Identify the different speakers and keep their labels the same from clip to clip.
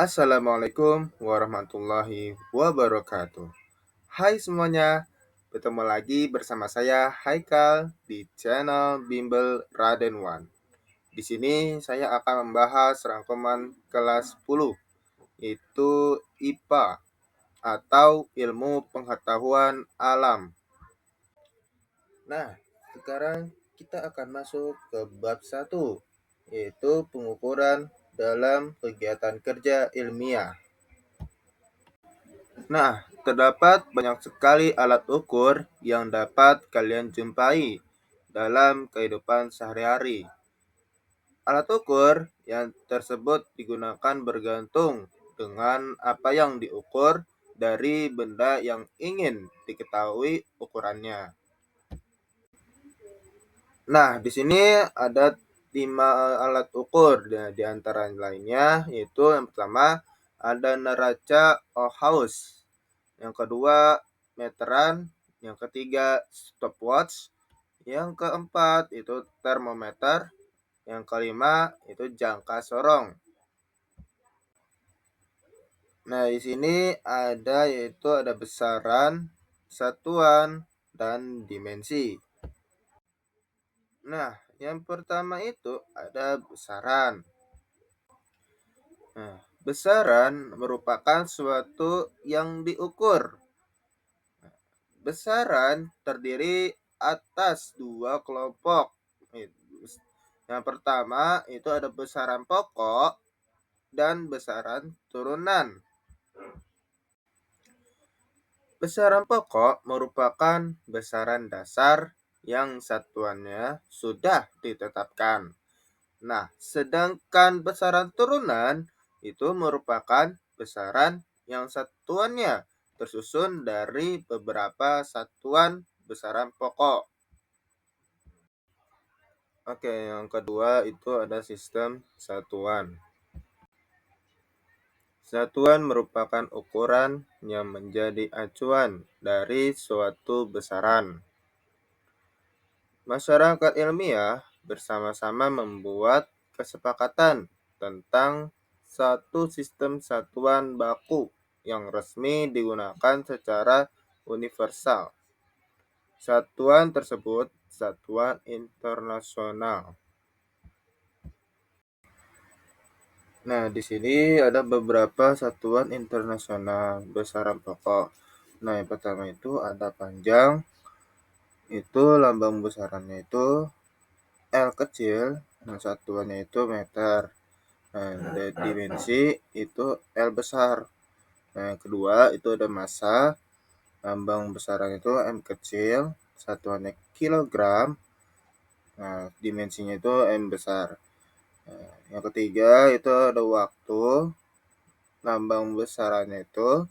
Speaker 1: Assalamualaikum warahmatullahi wabarakatuh. Hai semuanya, bertemu lagi bersama saya Haikal di channel Bimbel Raden One. Di sini saya akan membahas rangkuman kelas 10, yaitu IPA atau Ilmu Pengetahuan Alam. Nah, sekarang kita akan masuk ke bab 1, yaitu pengukuran dalam kegiatan kerja ilmiah. Nah, terdapat banyak sekali alat ukur yang dapat kalian jumpai dalam kehidupan sehari-hari. Alat ukur yang tersebut digunakan bergantung dengan apa yang diukur dari benda yang ingin diketahui ukurannya. Nah, di sini ada 5 alat ukur di antara lainnya, yaitu yang pertama ada neraca Ohaus, yang kedua meteran, yang ketiga stopwatch, yang keempat itu termometer, yang kelima itu jangka sorong. Nah, di sini ada besaran, satuan, dan dimensi. Nah, yang pertama itu ada besaran. Nah, besaran merupakan suatu yang diukur. Besaran terdiri atas 2 kelompok. Yang pertama itu ada besaran pokok dan besaran turunan. Besaran pokok merupakan besaran dasar yang satuannya sudah ditetapkan. Nah, sedangkan besaran turunan itu merupakan besaran yang satuannya tersusun dari beberapa satuan besaran pokok. Oke, yang kedua itu ada sistem satuan. Satuan merupakan ukuran yang menjadi acuan dari suatu besaran. Masyarakat ilmiah bersama-sama membuat kesepakatan tentang satu sistem satuan baku yang resmi digunakan secara universal. Satuan tersebut satuan internasional. Nah, di sini ada beberapa satuan internasional besaran pokok. Nah, yang pertama itu ada panjang, itu lambang besarannya itu L kecil, nah satuannya itu meter. Nah, dimensi itu L besar. Nah, yang kedua itu ada massa, lambang besaran itu M kecil, satuannya kilogram. Nah, dimensinya itu M besar. Nah, yang ketiga itu ada waktu, lambang besarannya itu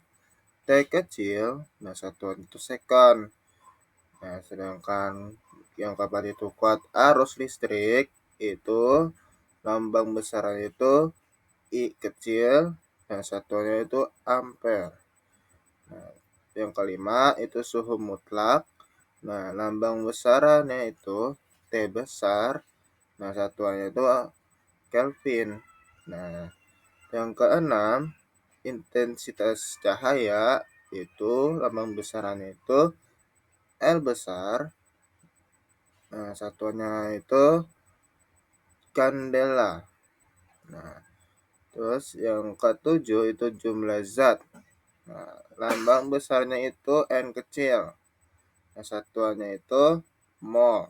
Speaker 1: T kecil, nah satuan itu second. Nah, sedangkan yang kapan itu kuat arus listrik itu lambang besarannya itu I kecil, nah satuannya itu ampere. Nah, yang kelima itu suhu mutlak. Nah, lambang besarannya itu T besar. Nah, satuannya itu Kelvin. Nah, yang keenam intensitas cahaya itu lambang besarannya itu L besar. Nah, satuannya itu kandela. Nah, terus yang ketujuh itu jumlah zat. Nah, lambang besarnya itu N kecil. Nah, satuannya itu mol.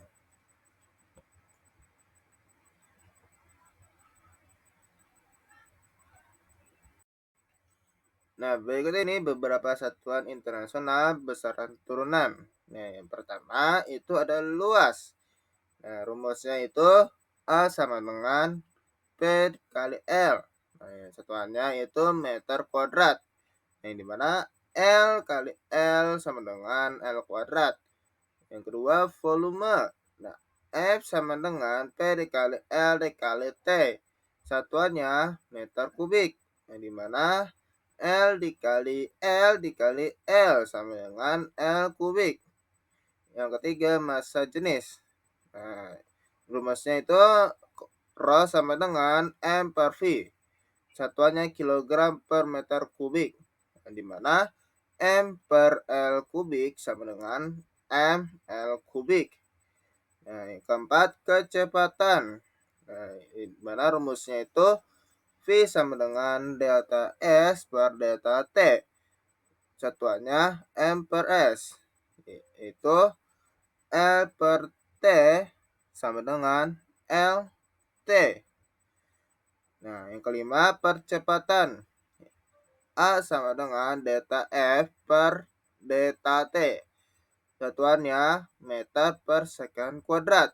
Speaker 1: Nah, berikut ini beberapa satuan internasional besaran turunan. Nah, yang pertama itu ada luas. Nah, rumusnya itu A sama dengan P kali L. Nah, satuannya itu meter kuadrat. Yang dimana L kali L sama dengan L kuadrat. Yang kedua volume. Nah, F sama dengan P dikali L dikali T. Satuannya meter kubik. Yang dimana L dikali L sama dengan L kubik. Yang ketiga massa jenis. Nah, rumusnya itu Rho sama dengan M per V. satuannya kilogram per meter kubik, di mana M per L kubik sama dengan ml kubik. Nah, yang keempat, kecepatan. Nah, di mana rumusnya itu V sama dengan delta S per delta T. Satuannya M per S. Itu L per T sama dengan LT. Nah, yang kelima, percepatan. A sama dengan delta F per delta T. Satuannya meter per second kuadrat.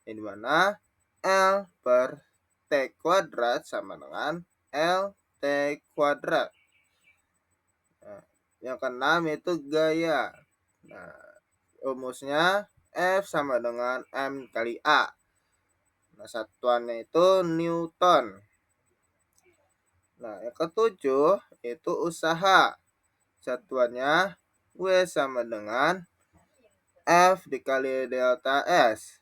Speaker 1: Di mana L per T kuadrat sama dengan LT kuadrat. Nah, yang keenam itu gaya. Nah, rumusnya F sama dengan M kali A. Nah, satuannya itu Newton. Nah, yang ketujuh itu usaha. Satuannya W sama dengan F dikali delta S.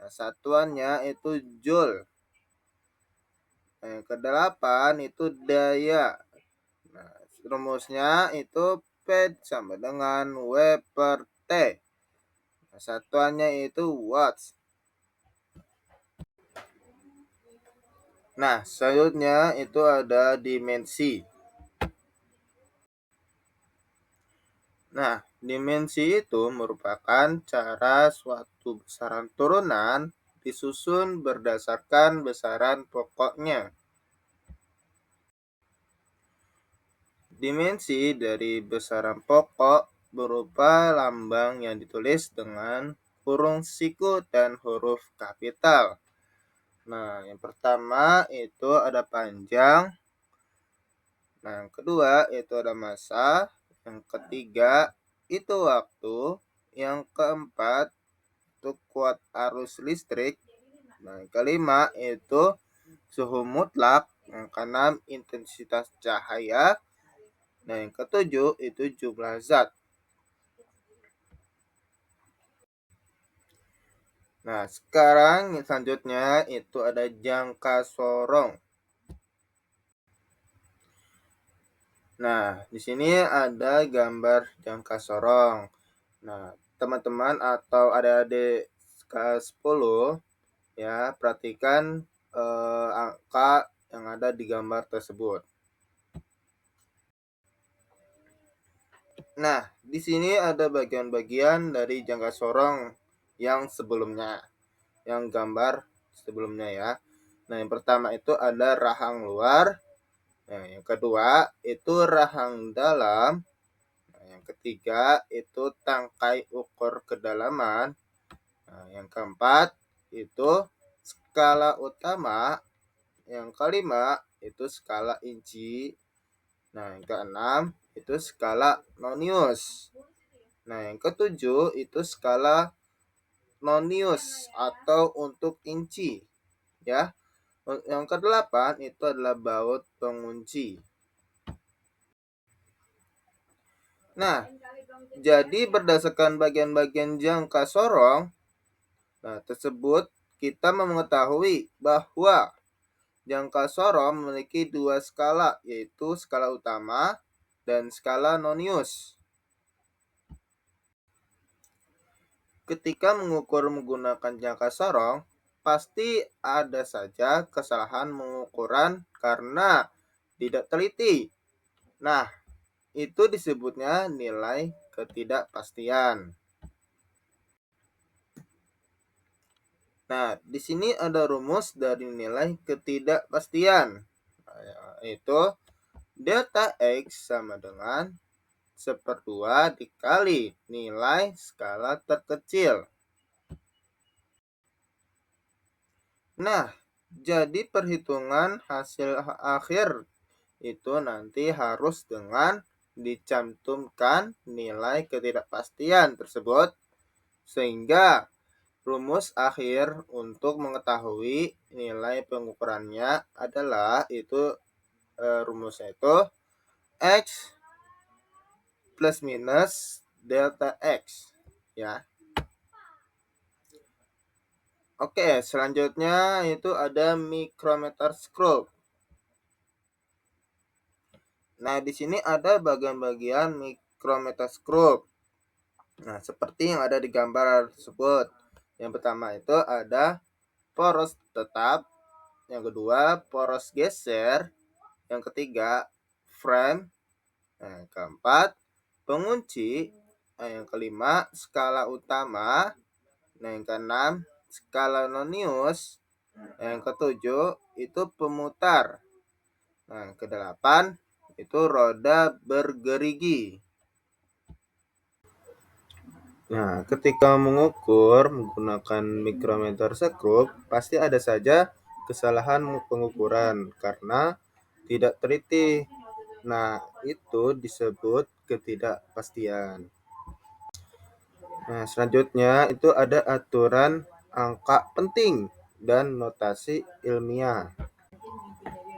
Speaker 1: Nah, satuannya itu Joule. Nah, yang kedelapan itu daya. Nah, rumusnya itu P sama dengan W per T. Nah, satuannya itu watts. Nah, selanjutnya itu ada dimensi. Nah, dimensi itu merupakan cara suatu besaran turunan disusun berdasarkan besaran pokoknya. Dimensi dari besaran pokok berupa lambang yang ditulis dengan kurung siku dan huruf kapital. Nah, yang pertama itu ada panjang. Nah, yang kedua itu ada massa. Yang ketiga itu waktu. Yang keempat itu kuat arus listrik. Nah, yang kelima itu suhu mutlak. Yang keenam intensitas cahaya. Nah, yang ketujuh itu jumlah zat. Nah, sekarang selanjutnya itu ada jangka sorong. Nah, di sini ada gambar jangka sorong. Nah, teman-teman atau adik-adik kelas 10 ya, perhatikan angka yang ada di gambar tersebut. Nah, di sini ada bagian-bagian dari jangka sorong yang sebelumnya, yang gambar sebelumnya ya. Nah, yang pertama itu ada rahang luar. Nah, yang kedua itu rahang dalam. Nah, yang ketiga itu tangkai ukur kedalaman. Nah, yang keempat itu skala utama. Yang kelima itu skala inci. Nah, yang keenam itu skala nonius. Nah, yang ketujuh itu skala nonius atau untuk inci, ya. Yang kedelapan itu adalah baut pengunci. Nah, jadi berdasarkan bagian-bagian jangka sorong, nah tersebut kita mengetahui bahwa jangka sorong memiliki dua skala, yaitu skala utama dan skala nonius. Ketika mengukur menggunakan jangka sorong, pasti ada saja kesalahan pengukuran karena tidak teliti. Nah, itu disebutnya nilai ketidakpastian. Nah, di sini ada rumus dari nilai ketidakpastian. Yaitu delta X sama dengan 1/2 dikali nilai skala terkecil. Nah, jadi perhitungan hasil akhir itu nanti harus dengan dicantumkan nilai ketidakpastian tersebut, sehingga rumus akhir untuk mengetahui nilai pengukurannya adalah itu rumusnya itu X plus minus delta X, ya. Oke, selanjutnya itu ada micrometer scope. Nah, di sini ada bagian-bagian mikrometaskop. Nah, seperti yang ada di gambar tersebut. Yang pertama itu ada poros tetap, yang kedua poros geser, yang ketiga frame, yang keempat pengunci, yang kelima skala utama, yang keenam skala nonius, yang ketujuh itu pemutar, nah kedelapan itu roda bergerigi. Nah, ketika mengukur menggunakan mikrometer skop, pasti ada saja kesalahan pengukuran karena tidak teliti. Nah, itu disebut ketidakpastian. Nah, selanjutnya itu ada aturan angka penting dan notasi ilmiah.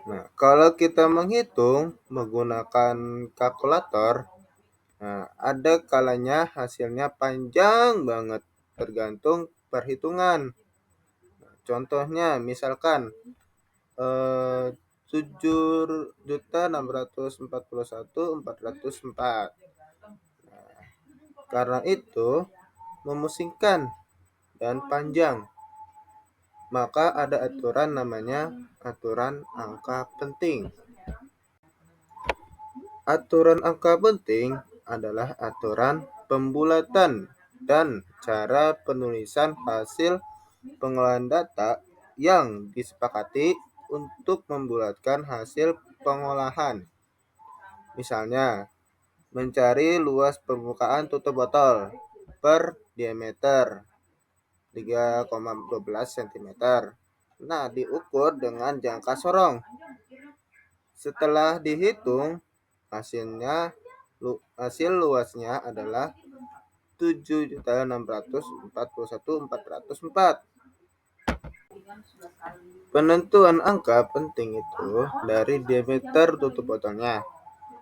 Speaker 1: Nah, kalau kita menghitung menggunakan kalkulator, nah, ada kalanya hasilnya panjang banget, tergantung perhitungan. Nah, contohnya misalkan 7.641.404. Nah, karena itu memusingkan dan panjang, maka ada aturan namanya aturan angka penting. Aturan angka penting adalah aturan pembulatan dan cara penulisan hasil pengolahan data yang disepakati untuk membulatkan hasil pengolahan. Misalnya, mencari luas permukaan tutup botol per diameter 3,12 cm. Nah, diukur dengan jangka sorong. Setelah dihitung, hasil luasnya adalah 7.641.404. Penentuan angka penting itu dari diameter tutup botolnya.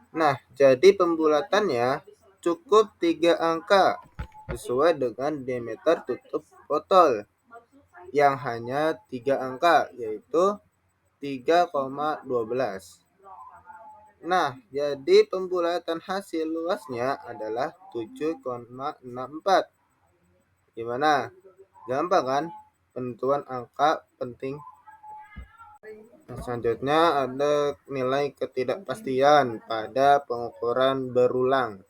Speaker 1: Nah, jadi pembulatannya cukup 3 angka sesuai dengan diameter tutup botol yang hanya 3 angka, yaitu 3,12. Nah, jadi pembulatan hasil luasnya adalah 7,64. Gimana? Gampang kan? Penentuan angka penting. Nah, selanjutnya ada nilai ketidakpastian pada pengukuran berulang.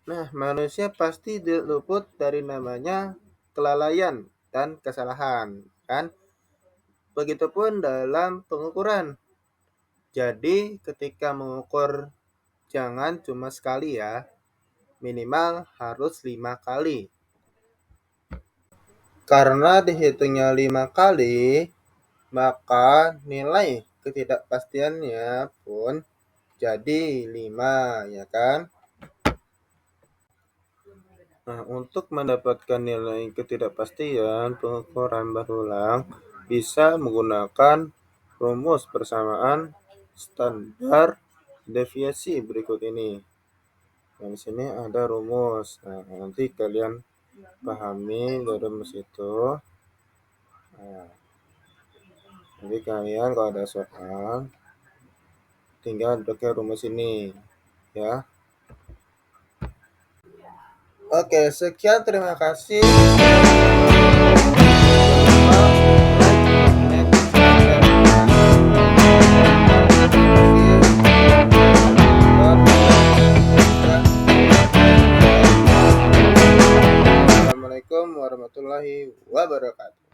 Speaker 1: Nah, manusia pasti luput dari namanya kelalaian dan kesalahan, kan? Begitupun dalam pengukuran. Jadi, ketika mengukur jangan cuma sekali ya, minimal harus 5 kali. Karena dihitungnya 5 kali, maka nilai ketidakpastiannya pun jadi 5, ya kan? Nah, untuk mendapatkan nilai ketidakpastian pengukuran berulang bisa menggunakan rumus persamaan standar deviasi berikut ini. Nah, di sini ada rumus. Nah, nanti kalian pahami dari rumus itu. Nah, jadi kalian kalau ada soal tinggal pakai rumus ini, ya. Oke, sekian, terima kasih. Assalamualaikum warahmatullahi wabarakatuh.